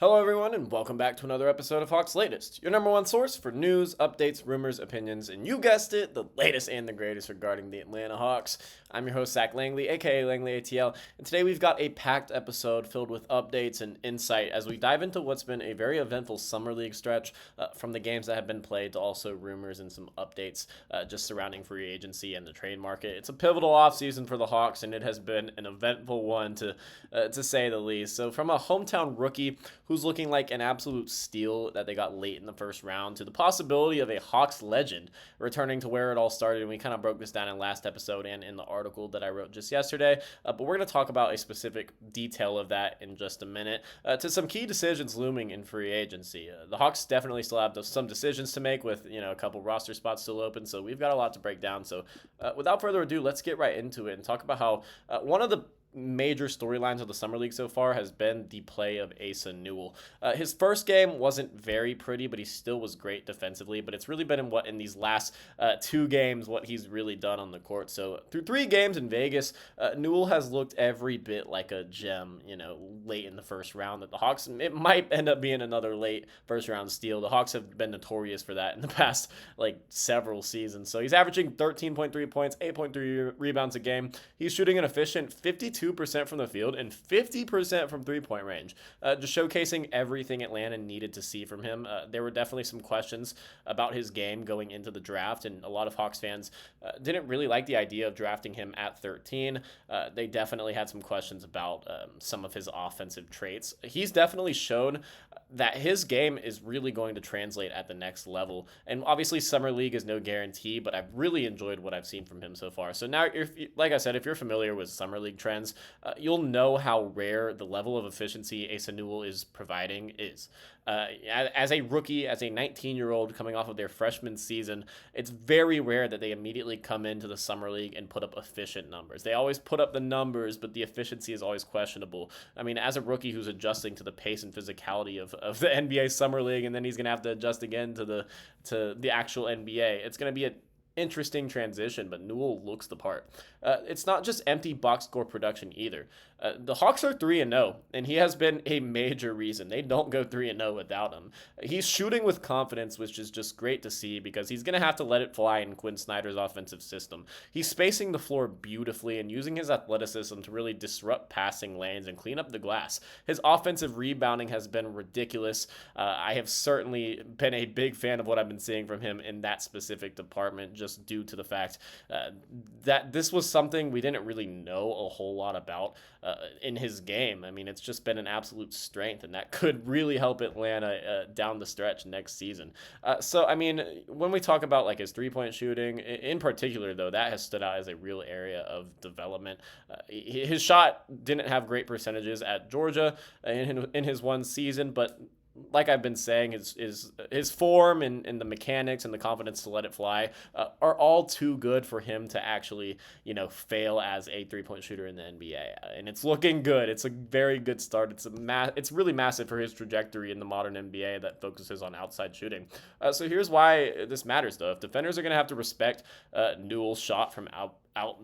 Hello, everyone, and welcome back to another episode of Hawks Latest, your number one source for news, updates, rumors, opinions, and you guessed it, the latest and the greatest regarding the Atlanta Hawks. I'm your host, Zach Langley, aka Langley ATL, and today we've got a packed episode filled with updates and insight as we dive into what's been a very eventful Summer League stretch from the games that have been played to also rumors and some updates just surrounding free agency and the trade market. It's a pivotal offseason for the Hawks, and it has been an eventful one to say the least. So, from a hometown rookie who's looking like an absolute steal that they got late in the first round to the possibility of a Hawks legend returning to where it all started. And we kind of broke this down in last episode and in the article that I wrote just yesterday. But we're going to talk about a specific detail of that in just a minute. To some key decisions looming in free agency. The Hawks definitely still have some decisions to make with a couple roster spots still open. So we've got a lot to break down. So without further ado, let's get right into it and talk about how one of the major storylines of the Summer League so far has been the play of Asa Newell. His first game wasn't very pretty, but he still was great defensively. But it's really been in these last two games what he's really done on the court. So through 3 games in Vegas, Newell has looked every bit like a gem, late in the first round. That the Hawks, it might end up being another late first round steal. The Hawks have been notorious for that in the past several seasons. So he's averaging 13.3 points, 8.3 rebounds a game. He's shooting an efficient 52% from the field and 50% from three-point range, just showcasing everything Atlanta needed to see from him. There were definitely some questions about his game going into the draft, and a lot of Hawks fans didn't really like the idea of drafting him at 13. They definitely had some questions about some of his offensive traits. He's definitely shown that his game is really going to translate at the next level. And obviously Summer League is no guarantee, but I've really enjoyed what I've seen from him so far. So now, like I said, if you're familiar with Summer League trends, you'll know how rare the level of efficiency Asa Newell is providing is. As a rookie, as a 19-year-old coming off of their freshman season, it's very rare that they immediately come into the Summer League and put up efficient numbers. They always put up the numbers, but the efficiency is always questionable. I mean, as a rookie who's adjusting to the pace and physicality of the NBA Summer League, and then he's going to have to adjust again to the actual NBA, it's going to be an interesting transition, but Newell looks the part. It's not just empty box score production either. The Hawks are 3-0, and he has been a major reason. They don't go 3-0 without him. He's shooting with confidence, which is just great to see because he's going to have to let it fly in Quinn Snyder's offensive system. He's spacing the floor beautifully and using his athleticism to really disrupt passing lanes and clean up the glass. His offensive rebounding has been ridiculous. I have certainly been a big fan of what I've been seeing from him in that specific department, just due to the fact that this was something we didn't really know a whole lot about in his game. I mean, it's just been an absolute strength, and that could really help Atlanta down the stretch next season. So, I mean, when we talk about his three-point shooting, in particular, though, that has stood out as a real area of development. His shot didn't have great percentages at Georgia in his one season, but like I've been saying, his form and the mechanics and the confidence to let it fly are all too good for him to actually, fail as a three-point shooter in the NBA. And it's looking good. It's a very good start. It's really massive for his trajectory in the modern NBA that focuses on outside shooting. So here's why this matters, though. If defenders are going to have to respect Newell's shot from out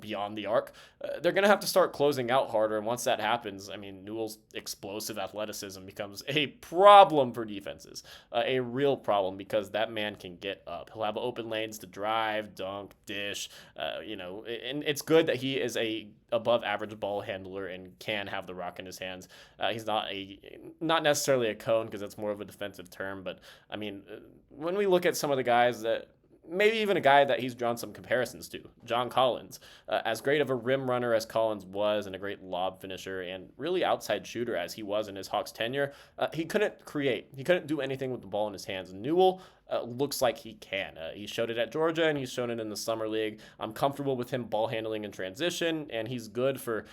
beyond the arc, they're going to have to start closing out harder. And once that happens, I mean, Newell's explosive athleticism becomes a problem for defenses, a real problem, because that man can get up. He'll have open lanes to drive, dunk, dish, and it's good that he is a above average ball handler and can have the rock in his hands. He's not necessarily a cone, because that's more of a defensive term. But I mean, when we look at some of the guys that, maybe even a guy that he's drawn some comparisons to, John Collins. As great of a rim runner as Collins was, and a great lob finisher, and really outside shooter as he was in his Hawks tenure, he couldn't create. He couldn't do anything with the ball in his hands. Newell looks like he can. He showed it at Georgia, and he's shown it in the Summer League. I'm comfortable with him ball handling in transition, and he's good for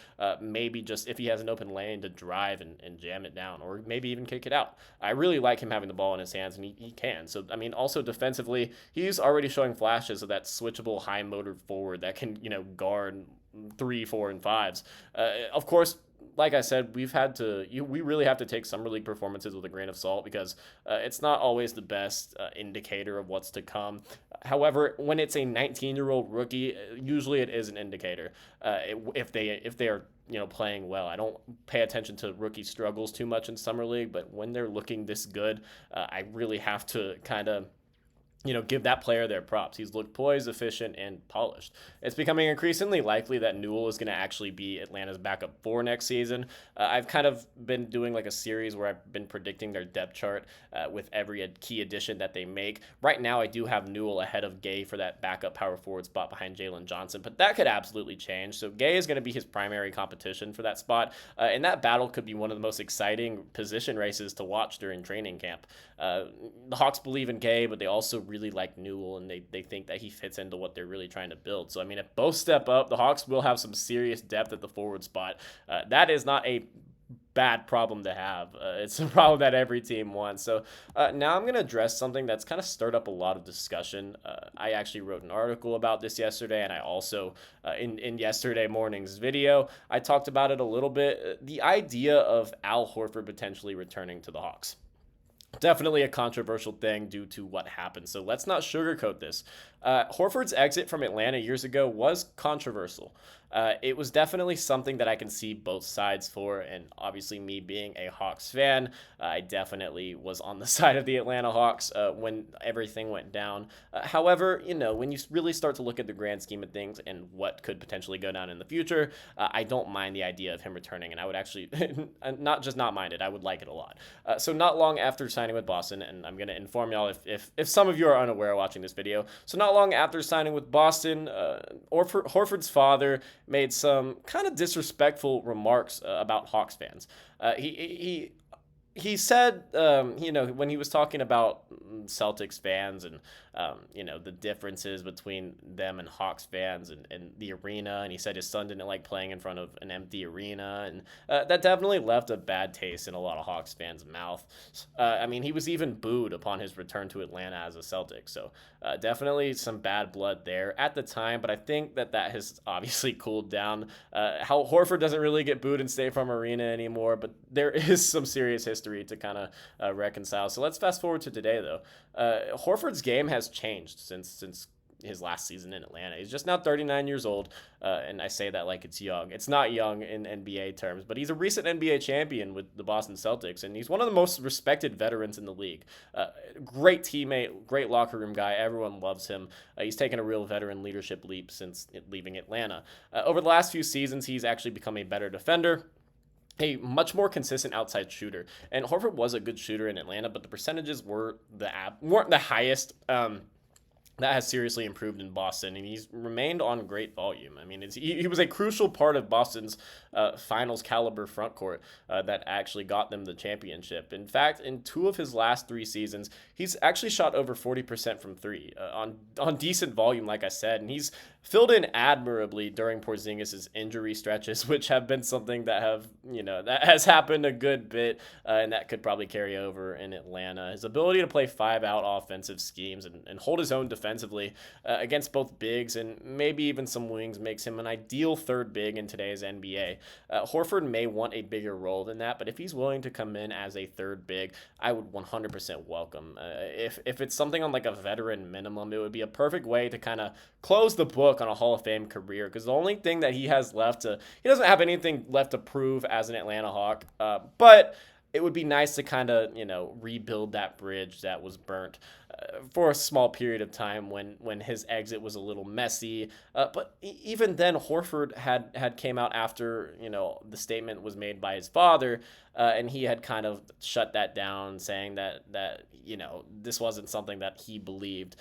maybe just if he has an open lane to drive and jam it down, or maybe even kick it out. I really like him having the ball in his hands, and he can. So, I mean, also defensively, he's already showing flashes of that switchable high motor forward that can, guard 3, 4, and 5s. Of course, like I said, we really have to take summer league performances with a grain of salt because it's not always the best indicator of what's to come. However, when it's a 19-year-old rookie, usually it is an indicator. If they are playing well, I don't pay attention to rookie struggles too much in summer league, but when they're looking this good, I really have to kind of give that player their props. He's looked poised, efficient, and polished. It's becoming increasingly likely that Newell is going to actually be Atlanta's backup 4 next season. I've kind of been doing like a series where I've been predicting their depth chart with every key addition that they make. Right now, I do have Newell ahead of Gay for that backup power forward spot behind Jalen Johnson, but that could absolutely change. So Gay is going to be his primary competition for that spot, and that battle could be one of the most exciting position races to watch during training camp. The Hawks believe in Gay, but they also really like Newell, and they think that he fits into what they're really trying to build. So, I mean, if both step up, the Hawks will have some serious depth at the forward spot. That is not a bad problem to have. It's a problem that every team wants. So now I'm going to address something that's kind of stirred up a lot of discussion. I actually wrote an article about this yesterday, and I also, in yesterday morning's video, I talked about it a little bit. The idea of Al Horford potentially returning to the Hawks. Definitely a controversial thing due to what happened. So let's not sugarcoat this. Horford's exit from Atlanta years ago was controversial. It was definitely something that I can see both sides for, and obviously me being a Hawks fan, I definitely was on the side of the Atlanta Hawks when everything went down. However, when you really start to look at the grand scheme of things and what could potentially go down in the future, I don't mind the idea of him returning, and I would actually not mind it, I would like it a lot. So not long after signing with Boston, and I'm going to inform y'all if some of you are unaware watching this video, so not long after signing with Boston, Horford's father made some kind of disrespectful remarks about Hawks fans. He said, when he was talking about Celtics fans and, the differences between them and Hawks fans and the arena, and he said his son didn't like playing in front of an empty arena, and that definitely left a bad taste in a lot of Hawks fans' mouth. He was even booed upon his return to Atlanta as a Celtic, so definitely some bad blood there at the time, but I think that has obviously cooled down. How Horford doesn't really get booed in State Farm Arena anymore, but there is some serious history to kind of reconcile. So let's fast forward to today, though. Horford's game has changed since his last season in Atlanta. He's just now 39 years old, and I say that like it's young. It's not young in NBA terms, but he's a recent NBA champion with the Boston Celtics, and he's one of the most respected veterans in the league. Great teammate, great locker room guy. Everyone loves him. He's taken a real veteran leadership leap since leaving Atlanta. Over the last few seasons, he's actually become a better defender, a much more consistent outside shooter. And Horford was a good shooter in Atlanta, but the percentages weren't the highest. That has seriously improved in Boston, and he's remained on great volume. He was a crucial part of Boston's finals caliber front court that actually got them the championship. In fact, in 2 of his last 3 seasons, he's actually shot over 40% from 3 on decent volume, like I said, and he's filled in admirably during Porzingis' injury stretches, which have been something that has happened a good bit, and that could probably carry over in Atlanta. His ability to play 5-out offensive schemes and hold his own defensively against both bigs and maybe even some wings makes him an ideal third big in today's NBA. Horford may want a bigger role than that, but if he's willing to come in as a third big, I would 100% welcome. If it's something on like a veteran minimum, it would be a perfect way to kind of close the book on a Hall of Fame career, because the only thing that he doesn't have anything left to prove as an Atlanta Hawk, but it would be nice to kind of, rebuild that bridge that was burnt for a small period of time when his exit was a little messy. But even then, Horford had came out after, the statement was made by his father, and he had kind of shut that down, saying that this wasn't something that he believed.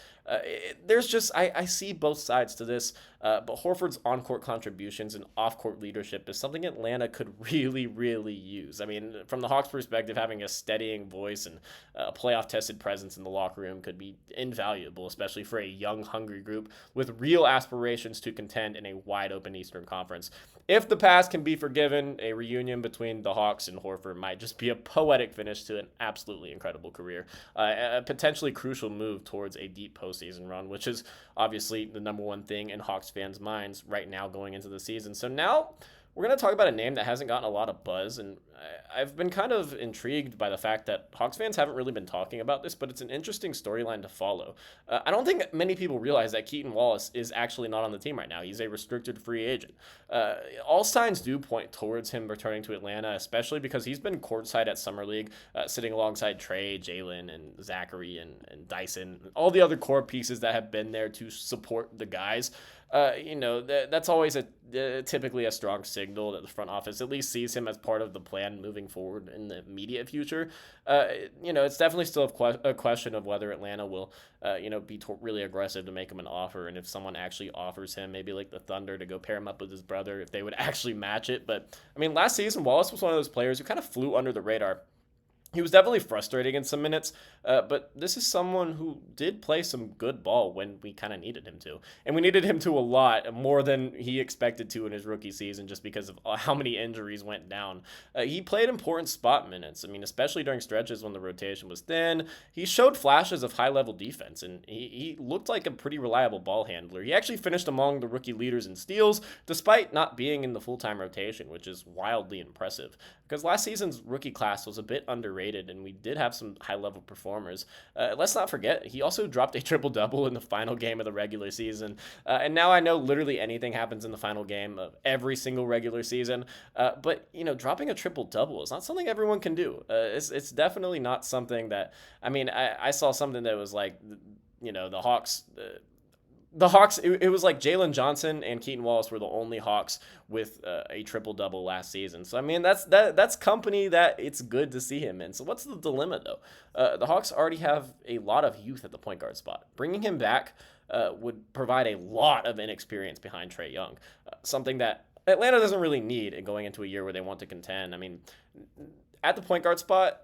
There's just, I see both sides to this, but Horford's on-court contributions and off-court leadership is something Atlanta could really, really use. From the Hawks' perspective, having a steadying voice and a playoff-tested presence in the locker room could be invaluable, especially for a young, hungry group with real aspirations to contend in a wide-open Eastern Conference. If the past can be forgiven, a reunion between the Hawks and Horford Horford might just be a poetic finish to an absolutely incredible career. A potentially crucial move towards a deep postseason run, which is obviously the number one thing in Hawks fans' minds right now going into the season. So now we're going to talk about a name that hasn't gotten a lot of buzz, and I've been kind of intrigued by the fact that Hawks fans haven't really been talking about this, but it's an interesting storyline to follow. I don't think many people realize that Katon Wallace is actually not on the team right now. He's a restricted free agent. All signs do point towards him returning to Atlanta, especially because he's been courtside at Summer League, sitting alongside Trey, Jalen, and Zachary, and Dyson, all the other core pieces that have been there to support the guys. That's always typically a strong signal that the front office at least sees him as part of the plan moving forward in the immediate future. It's definitely still a question of whether Atlanta will, be really aggressive to make him an offer, and if someone actually offers him, maybe like the Thunder, to go pair him up with his brother, if they would actually match it. But I mean, last season, Wallace was one of those players who kind of flew under the radar. He was definitely frustrating in some minutes, but this is someone who did play some good ball when we kind of needed him to. And we needed him to a lot, more than he expected to in his rookie season, just because of how many injuries went down. He played important spot minutes. I mean, especially during stretches when the rotation was thin. He showed flashes of high-level defense, and he looked like a pretty reliable ball handler. He actually finished among the rookie leaders in steals, despite not being in the full-time rotation, which is wildly impressive. Because last season's rookie class was a bit underrated, and we did have some high-level performers. Let's not forget, he also dropped a triple-double in the final game of the regular season. And now I know literally anything happens in the final game of every single regular season. But dropping a triple-double is not something everyone can do. It's definitely not something that, I saw something that was like, the Hawks... The Hawks, it was like Jalen Johnson and Katon Wallace were the only Hawks with a triple-double last season. So, that's company that it's good to see him in. So, what's the dilemma, though? The Hawks already have a lot of youth at the point guard spot. Bringing him back would provide a lot of inexperience behind Trae Young, something that Atlanta doesn't really need going into a year where they want to contend. At the point guard spot,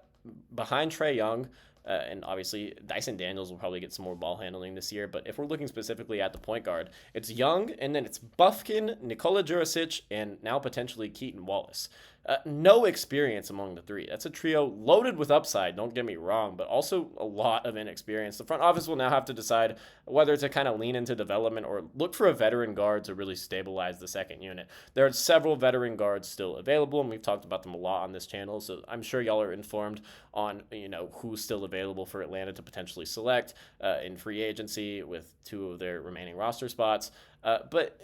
behind Trae Young, and obviously, Dyson Daniels will probably get some more ball handling this year. But if we're looking specifically at the point guard, it's Young, and then it's Bufkin, Nikola Jurisic, and now potentially Katon Wallace. No experience among the three. That's a trio loaded with upside, don't get me wrong, but also a lot of inexperience. The front office will now have to decide whether to kind of lean into development or look for a veteran guard to really stabilize the second unit. There are several veteran guards still available, and we've talked about them a lot on this channel, so I'm sure y'all are informed on who's still available for Atlanta to potentially select in free agency with two of their remaining roster spots. But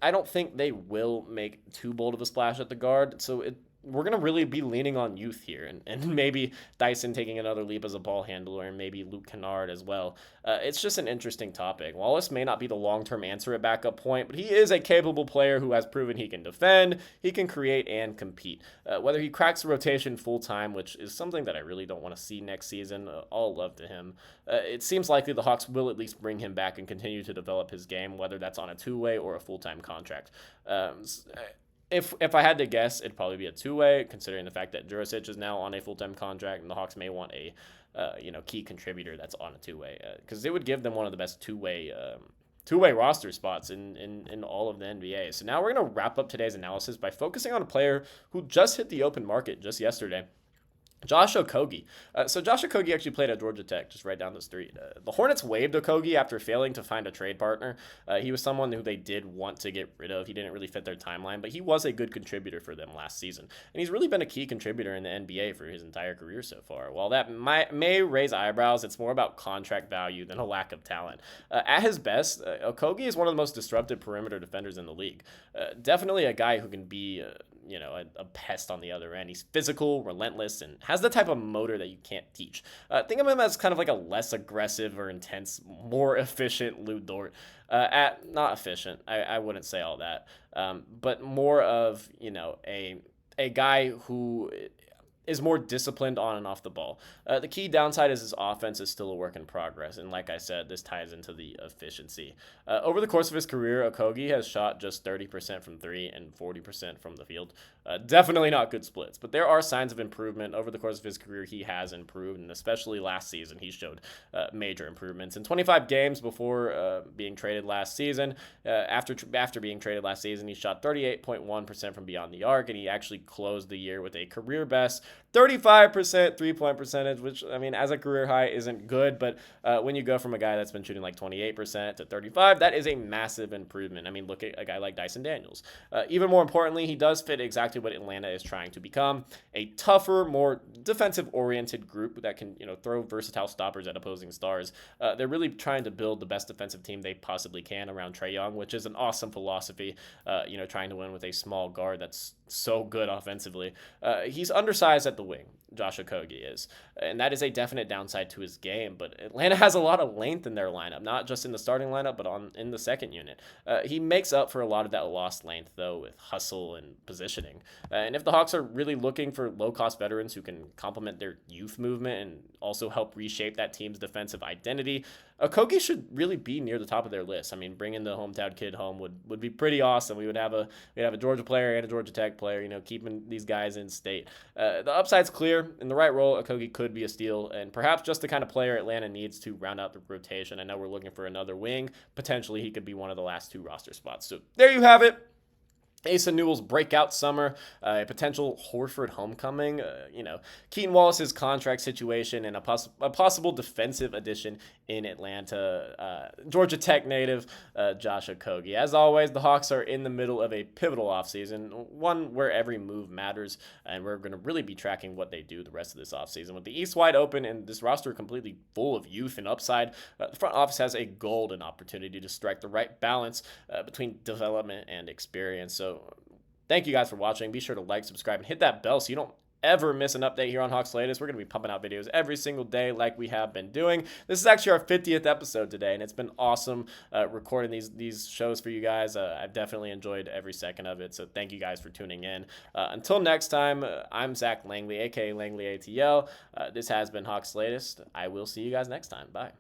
I don't think they will make too bold of a splash at the guard. So we're going to really be leaning on youth here, and maybe Dyson taking another leap as a ball handler, and maybe Luke Kennard as well. It's just an interesting topic. Wallace may not be the long-term answer at backup point, but he is a capable player who has proven he can defend, he can create, and compete. Whether he cracks the rotation full-time, which is something that I really don't want to see next season, all love to him. It seems likely the Hawks will at least bring him back and continue to develop his game, whether that's on a two-way or a full-time contract. If I had to guess, it'd probably be a two-way, considering the fact that Jurisic is now on a full-time contract, and the Hawks may want a key contributor that's on a two-way, because it would give them one of the best two-way roster spots in all of the NBA. So now we're going to wrap up today's analysis by focusing on a player who just hit the open market just yesterday. Josh Okogie. So Josh Okogie actually played at Georgia Tech, just right down the street. The Hornets waived Okogie after failing to find a trade partner. He was someone who they did want to get rid of. He didn't really fit their timeline, but he was a good contributor for them last season. And he's really been a key contributor in the NBA for his entire career so far. While that may raise eyebrows, it's more about contract value than a lack of talent. At his best, Okogie is one of the most disruptive perimeter defenders in the league. Definitely a guy who can be a pest on the other end. He's physical, relentless, and has the type of motor that you can't teach. Think of him as kind of like a less aggressive or intense, more efficient Lou Dort. Not efficient, I wouldn't say all that, but more of, a guy who is more disciplined on and off the ball. The key downside is his offense is still a work in progress, and like I said, this ties into the efficiency. Over the course of his career, Okogie has shot just 30% from three and 40% from the field. Definitely not good splits, but there are signs of improvement. Over the course of his career, he has improved, and especially last season, he showed major improvements. In 25 games before being traded last season, after being traded last season, he shot 38.1% from beyond the arc, and he actually closed the year with a career best 35% three-point percentage, which, I mean, as a career high isn't good, but when you go from a guy that's been shooting like 28% to 35%, that is a massive improvement. I mean, look at a guy like Dyson Daniels. Even more importantly, he does fit exactly what Atlanta is trying to become, a tougher, more defensive-oriented group that can, throw versatile stoppers at opposing stars. They're really trying to build the best defensive team they possibly can around Trae Young, which is an awesome philosophy, trying to win with a small guard that's so good offensively. He's undersized at the wing, Josh Okogie is, and that is a definite downside to his game, but Atlanta has a lot of length in their lineup, not just in the starting lineup, but in the second unit. He makes up for a lot of that lost length, though, with hustle and positioning. And if the Hawks are really looking for low-cost veterans who can complement their youth movement and also help reshape that team's defensive identity, Okogie should really be near the top of their list. I mean, bringing the hometown kid home would be pretty awesome. We'd have a Georgia player and a Georgia Tech player, keeping these guys in state. The upside's clear. In the right role, Okogie could be a steal, and perhaps just the kind of player Atlanta needs to round out the rotation. I know we're looking for another wing. Potentially, he could be one of the last two roster spots. So there you have it. Asa Newell's breakout summer, a potential Horford homecoming, Katon Wallace's contract situation, and a possible defensive addition in Atlanta, Georgia Tech native Josh Okogie. As always, the Hawks are in the middle of a pivotal offseason, one where every move matters, and we're going to really be tracking what they do the rest of this offseason. With the East wide open and this roster completely full of youth and upside, the front office has a golden opportunity to strike the right balance between development and experience. So thank you guys for watching. Be sure to like, subscribe, and hit that bell so you don't ever miss an update here on Hawks Latest. We're going to be pumping out videos every single day like we have been doing. This is actually our 50th episode today, and it's been awesome recording these shows for you guys. I've definitely enjoyed every second of it, so thank you guys for tuning in. Until next time, I'm Zach Langley, a.k.a. Langley ATL. This has been Hawks Latest. I will see you guys next time. Bye.